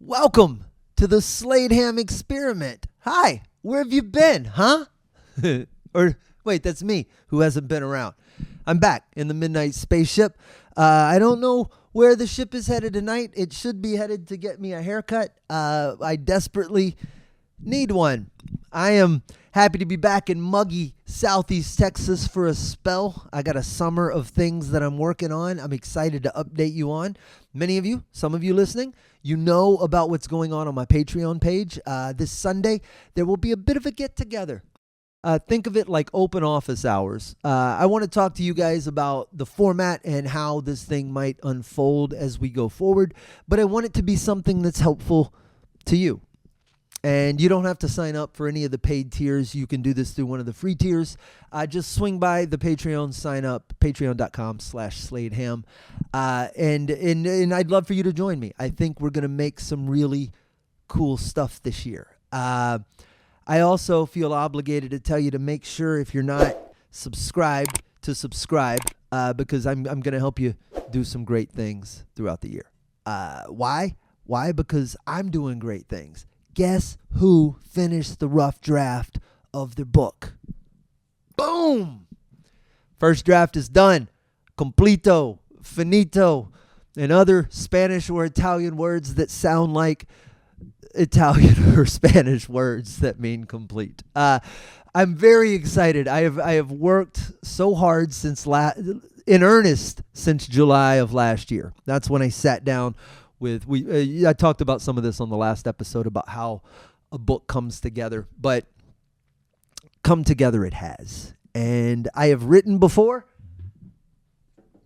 Welcome to the Slade Ham experiment. Hi, where have you been, huh? Or wait, that's me who hasn't been around. I'm back in the midnight spaceship. I don't know where the ship is headed tonight. It should be headed to get me a haircut. I desperately need one. I am happy to be back in muggy Southeast Texas for a spell. I got a summer of things that I'm working on. I'm excited to update you on. Many of you, some of you listening, you know about what's going on my Patreon page. This Sunday, there will be a bit of a get-together. Think of it like open office hours. I want to talk to you guys about the format and how this thing might unfold as we go forward, but I want it to be something that's helpful to you. And you don't have to sign up for any of the paid tiers. You can do this through one of the free tiers. Just swing by the Patreon, sign up, patreon.com/SladeHam. And I'd love for you to join me. I think we're going to make some really cool stuff this year. I also feel obligated to tell you to make sure if you're not subscribed to subscribe because I'm going to help you do some great things throughout the year. Why? Why? Because I'm doing great things. Guess who finished the rough draft of their book? Boom! First draft is done. Completo, finito, and other Spanish or Italian words that sound like Italian or Spanish words that mean complete. I'm very excited. I have worked so hard in earnest since July of last year. That's when I sat down I talked about some of this on the last episode about how a book comes together, but come together it has. And I have written before.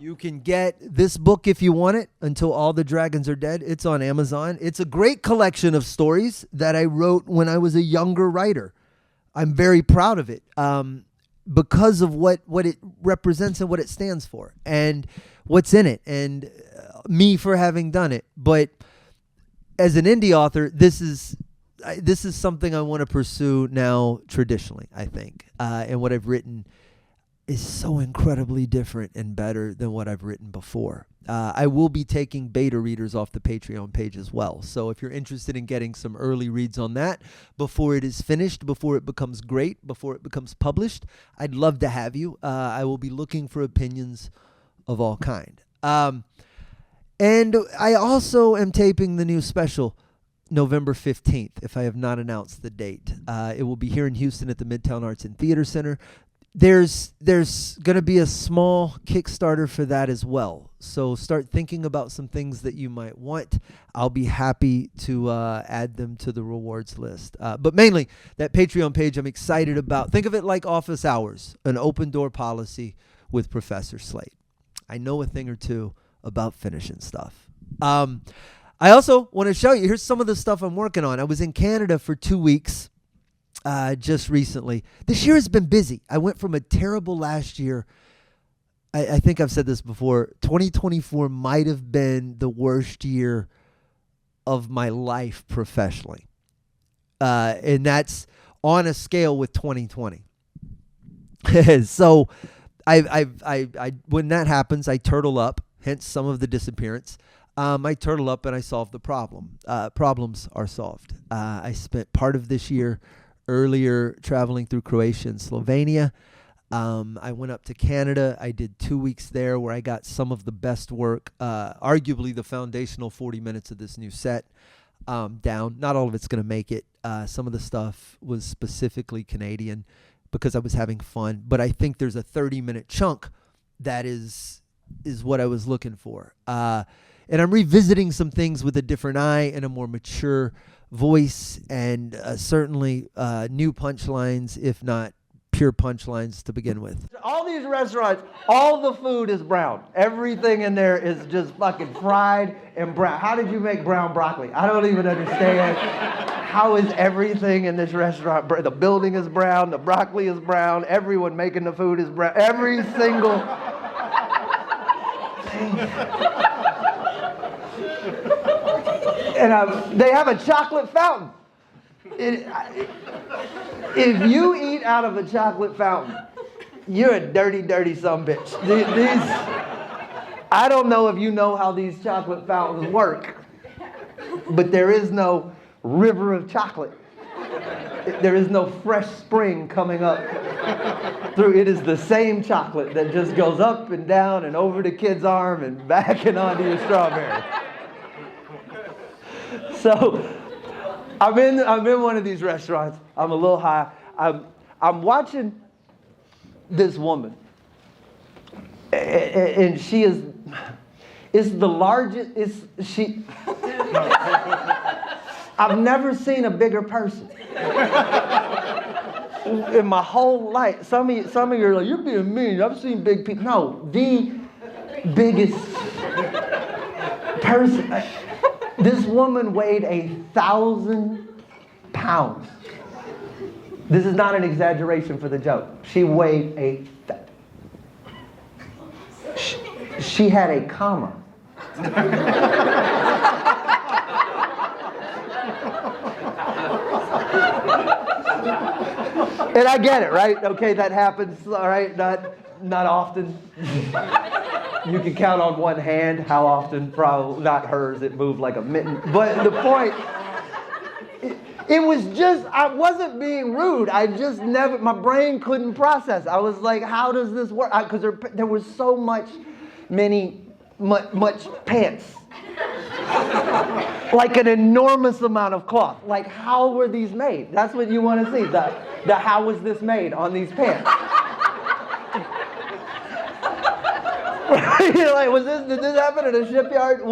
You can get this book if you want it, Until All the Dragons Are Dead. It's on Amazon. It's a great collection of stories that I wrote when I was a younger writer. I'm very proud of it because of what it represents and what it stands for and what's in it and me for having done it. But as an indie author, this is something I want to pursue now traditionally, I think. And what I've written is so incredibly different and better than what I've written before. I will be taking beta readers off the Patreon page as well. So if you're interested in getting some early reads on that before it is finished, before it becomes great, before it becomes published, I'd love to have you. I will be looking for opinions of all kind. And I also am taping the new special November 15th, if I have not announced the date. It will be here in Houston at the Midtown Arts and Theater Center. There's going to be a small Kickstarter for that as well. So start thinking about some things that you might want. I'll be happy to add them to the rewards list. But mainly, that Patreon page I'm excited about. Think of it like office hours, an open door policy with Professor Slade. I know a thing or two about finishing stuff. I also want to show you, here's some of the stuff I'm working on. I was in Canada for 2 weeks just recently. This year has been busy. I went from a terrible last year. I think I've said this before. 2024 might have been the worst year of my life professionally. And that's on a scale with 2020. So I when that happens, I turtle up, hence some of the disappearance. I turtle up and I solve the problem. Problems are solved. I spent part of this year earlier traveling through Croatia and Slovenia. I went up to Canada. I did 2 weeks there where I got some of the best work, arguably the foundational 40 minutes of this new set down. Not all of it's going to make it. Some of the stuff was specifically Canadian because I was having fun. But I think there's a 30-minute chunk that is what I was looking for. And I'm revisiting some things with a different eye and a more mature voice and certainly new punchlines, if not pure punchlines to begin with. All these restaurants, all the food is brown. Everything in there is just fucking fried and brown. How did you make brown broccoli? I don't even understand. How is everything in this restaurant brown? The building is brown, the broccoli is brown, everyone making the food is brown. Every single thing. And they have a chocolate fountain. If you eat out of a chocolate fountain, you're a dirty, dirty sumbitch. I don't know if you know how these chocolate fountains work, but there is no river of chocolate. There is no fresh spring coming up through. It is the same chocolate that just goes up and down and over the kid's arm and back and onto your strawberry. So I'm in one of these restaurants. I'm a little high. I'm watching this woman, and she is the largest. I've never seen a bigger person in my whole life. Some of you are like, you're being mean. I've seen big people. No, the biggest person. This woman weighed 1,000 pounds. This is not an exaggeration for the joke. She weighed she had a comma. And I get it, right? Okay, that happens, all right? Not often. You can count on one hand how often, probably not hers, it moved like a mitten. But the point, it was just, I wasn't being rude. I just never, my brain couldn't process. I was like, how does this work? Because there was so much pants. Like an enormous amount of cloth. Like, how were these made? That's what you want to see. The how was this made on these pants? You're like, did this happen in a shipyard?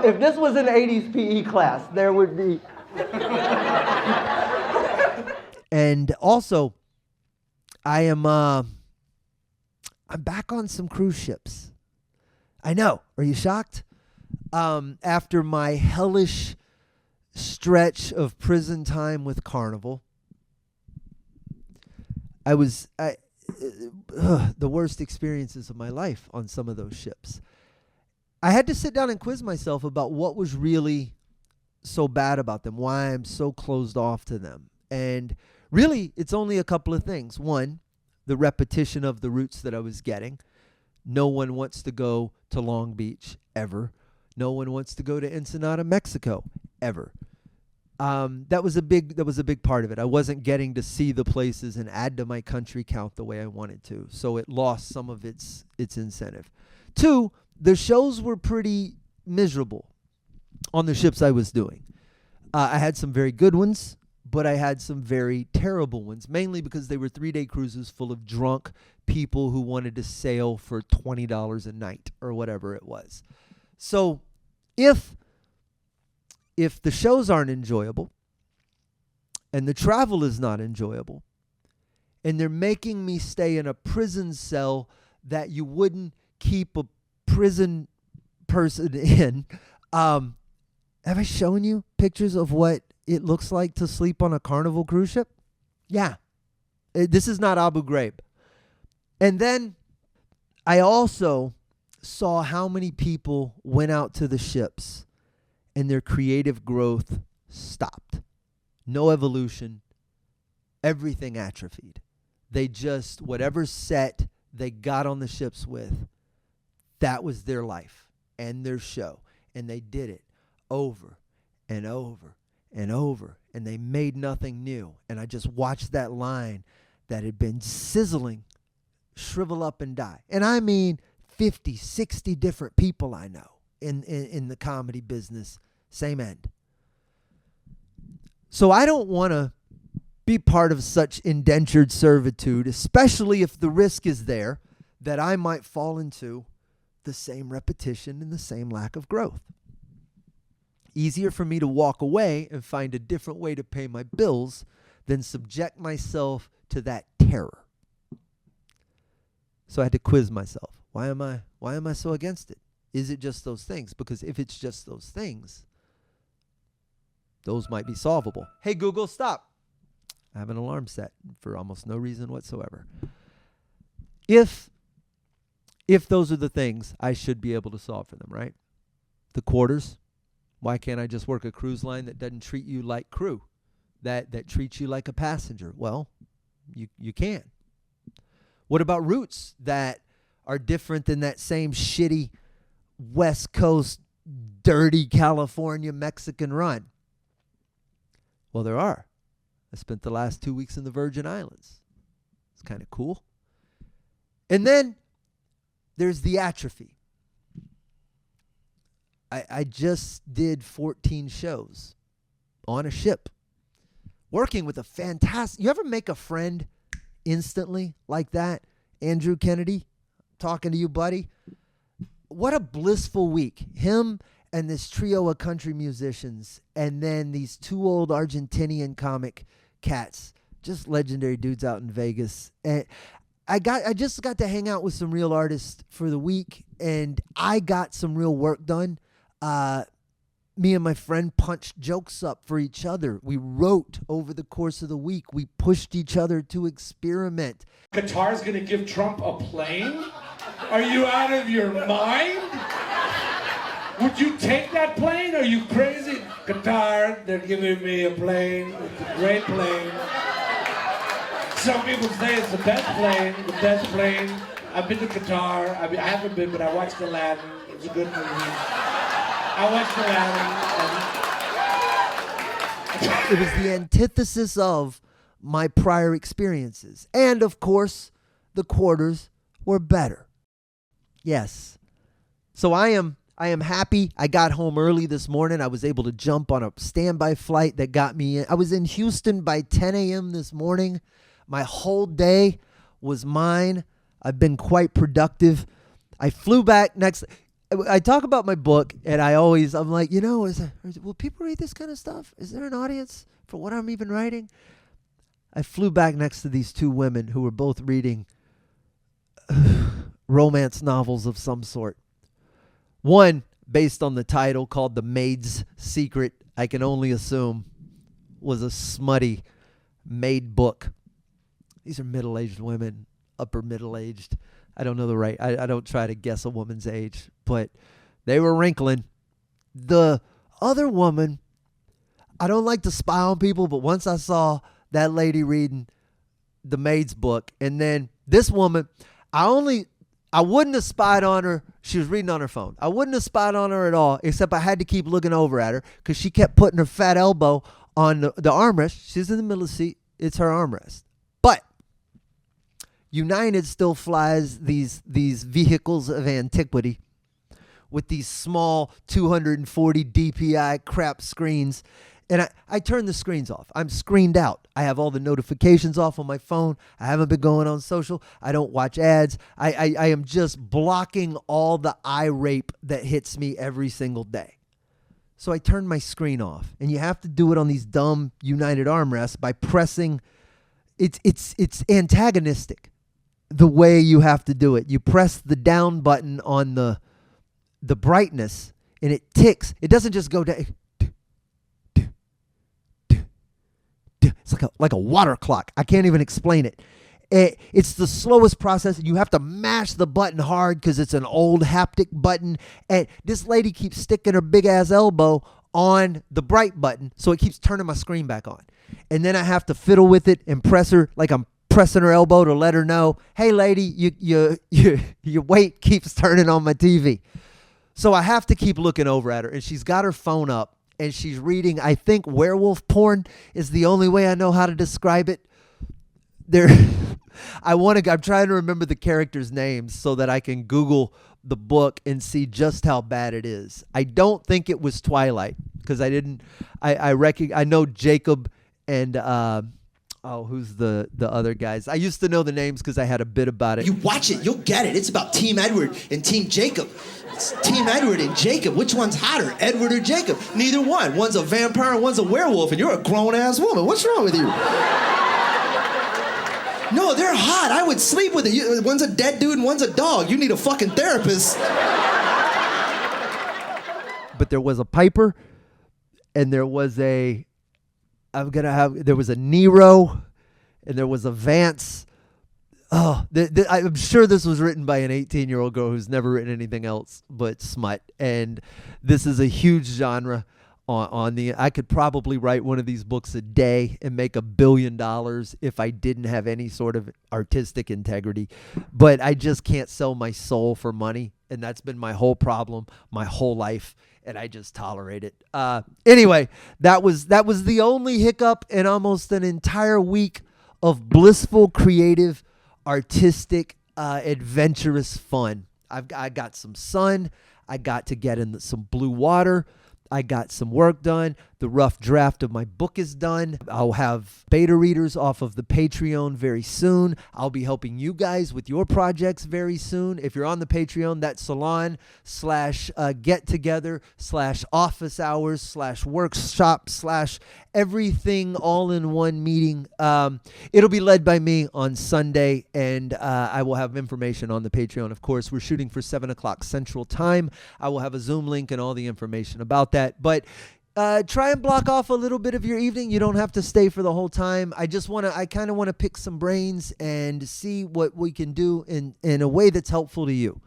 If this was an 80s PE class, there would be. And also, I'm back on some cruise ships. I know. Are you shocked? After my hellish stretch of prison time with Carnival, the worst experiences of my life on some of those ships. I had to sit down and quiz myself about what was really so bad about them, why I'm so closed off to them. And really, it's only a couple of things. One, the repetition of the routes that I was getting. No one wants to go to Long Beach, ever. No one wants to go to Ensenada, Mexico, ever. That was a big part of it. I wasn't getting to see the places and add to my country count the way I wanted to, so it lost some of its incentive. Two, the shows were pretty miserable on the ships I was doing. I had some very good ones, but I had some very terrible ones, mainly because they were 3-day cruises full of drunk people who wanted to sail for $20 a night or whatever it was. So if the shows aren't enjoyable and the travel is not enjoyable and they're making me stay in a prison cell that you wouldn't keep a prison person in, have I shown you pictures of what it looks like to sleep on a Carnival cruise ship? Yeah. This is not Abu Ghraib. And then I also saw how many people went out to the ships and their creative growth stopped. No evolution. Everything atrophied. They just, whatever set they got on the ships with, that was their life and their show. And they did it over and over and over. And they made nothing new. And I just watched that line that had been sizzling shrivel up and die. And I mean 50, 60 different people I know in the comedy business. Same end. So I don't want to be part of such indentured servitude, especially if the risk is there that I might fall into the same repetition and the same lack of growth. Easier for me to walk away and find a different way to pay my bills than subject myself to that terror. So I had to quiz myself. Why am I so against it? Is it just those things? Because if it's just those things, those might be solvable. Hey, Google, stop. I have an alarm set for almost no reason whatsoever. If those are the things, I should be able to solve for them, right? The quarters. Why can't I just work a cruise line that doesn't treat you like crew, that treats you like a passenger? Well, you can. What about routes that are different than that same shitty West Coast dirty California Mexican run? Well, there are. I spent the last 2 weeks in the Virgin Islands. It's kind of cool. And then there's the atrophy. I just did 14 shows on a ship, working with a fantastic... You ever make a friend instantly like that? Andrew Kennedy, talking to you, buddy. What a blissful week. Him and this trio of country musicians, and then these two old Argentinian comic cats, just legendary dudes out in Vegas. And I just got to hang out with some real artists for the week, and I got some real work done. Me and my friend punched jokes up for each other. We wrote over the course of the week. We pushed each other to experiment. Qatar's gonna give Trump a plane? Are you out of your mind? Would you take that plane? Are you crazy? Qatar, they're giving me a plane. It's a great plane. Some people say it's the best plane. I've been to Qatar. I haven't been, but I watched Aladdin. It's a good movie. I watched Aladdin. It was the antithesis of my prior experiences. And, of course, the quarters were better. Yes. So I am happy. I got home early this morning. I was able to jump on a standby flight that got me in. I was in Houston by 10 a.m. this morning. My whole day was mine. I've been quite productive. I flew back I talk about my book, and I'm like, will people read this kind of stuff? Is there an audience for what I'm even writing? I flew back next to these two women who were both reading romance novels of some sort. One, based on the title, called The Maid's Secret, I can only assume was a smutty maid book. These are middle-aged women, upper middle-aged. I don't know I don't try to guess a woman's age, but they were wrinkling. The other woman, I don't like to spy on people, but once I saw that lady reading the maid's book, and then this woman, I wouldn't have spied on her. She was reading on her phone. I wouldn't have spied on her at all, except I had to keep looking over at her because she kept putting her fat elbow on the armrest. She's in the middle of the seat. It's her armrest. But United still flies these vehicles of antiquity with these small 240 DPI crap screens. And I turn the screens off. I'm screened out. I have all the notifications off on my phone. I haven't been going on social. I don't watch ads. I am just blocking all the eye rape that hits me every single day. So I turn my screen off. And you have to do it on these dumb United armrests by pressing. It's antagonistic the way you have to do it. You press the down button on the brightness, and it ticks. It doesn't just go down. It's like a water clock. I can't even explain it. It's the slowest process. You have to mash the button hard because it's an old haptic button. And this lady keeps sticking her big ass elbow on the bright button, so it keeps turning my screen back on. And then I have to fiddle with it and press her like I'm pressing her elbow to let her know, hey lady, your weight keeps turning on my TV. So I have to keep looking over at her, and she's got her phone up. And she's reading, I think werewolf porn is the only way I know how to describe it. I'm trying to remember the characters' names so that I can Google the book and see just how bad it is. I don't think it was Twilight because I know Jacob and who's the other guys? I used to know the names because I had a bit about it. You watch it, you'll get it. It's about Team Edward and Team Jacob. It's Team Edward and Jacob. Which one's hotter, Edward or Jacob? Neither one. One's a vampire and one's a werewolf, and you're a grown-ass woman. What's wrong with you? No, they're hot. I would sleep with it. One's a dead dude and one's a dog. You need a fucking therapist. But there was a Piper, and there was a Nero, and there was a Vance. Oh, I'm sure this was written by an 18-year-old girl who's never written anything else but smut. And this is a huge genre I could probably write one of these books a day and make $1 billion if I didn't have any sort of artistic integrity. But I just can't sell my soul for money. And that's been my whole problem, my whole life. And I just tolerate it. Anyway, that was the only hiccup in almost an entire week of blissful, creative, artistic, adventurous fun. I got some sun. I got to get in some blue water. I got some work done. The rough draft of my book is done. I'll have beta readers off of the Patreon very soon. I'll be helping you guys with your projects very soon. If you're on the Patreon, that's salon / get together / office hours / workshop / everything all in one meeting. It'll be led by me on Sunday, and I will have information on the Patreon. Of course, we're shooting for 7 o'clock Central Time. I will have a Zoom link and all the information about that. But try and block off a little bit of your evening. You don't have to stay for the whole time. I kind of want to pick some brains and see what we can do in a way that's helpful to you.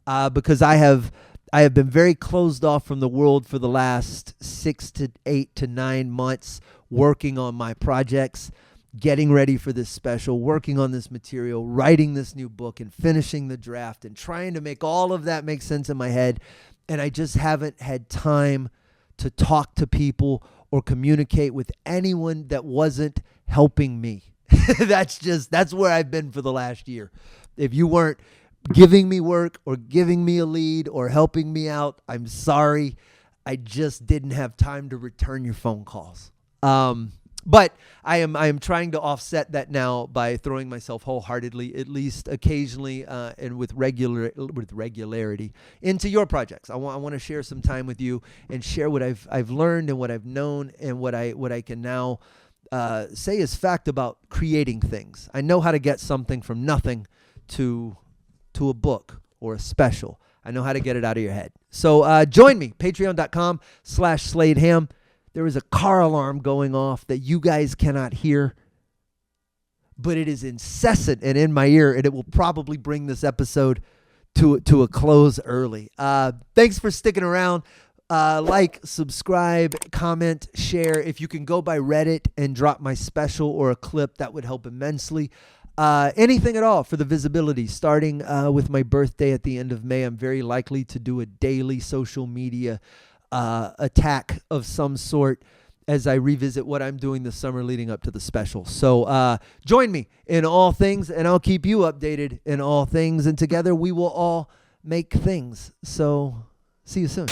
Because I have been very closed off from the world for the last 6 to 8 to 9 months, working on my projects, getting ready for this special, working on this material, writing this new book, and finishing the draft, and trying to make all of that make sense in my head. And I just haven't had time to talk to people or communicate with anyone that wasn't helping me. That's where I've been for the last year. If you weren't giving me work or giving me a lead or helping me out, I'm sorry. I just didn't have time to return your phone calls. But I am trying to offset that now by throwing myself wholeheartedly, at least occasionally, and with regularity, into your projects. I want to share some time with you and share what I've learned and what I've known and what I can now say is fact about creating things. I know how to get something from nothing to a book or a special. I know how to get it out of your head. So join me, patreon.com/SladeHam. There is a car alarm going off that you guys cannot hear, but it is incessant and in my ear, and it will probably bring this episode to a close early. Thanks for sticking around. Like, subscribe, comment, share. If you can go by Reddit and drop my special or a clip, that would help immensely. Anything at all for the visibility. Starting with my birthday at the end of May, I'm very likely to do a daily social media attack of some sort as I revisit what I'm doing this summer leading up to the special. So join me in all things, and I'll keep you updated in all things, and together we will all make things. So see you soon.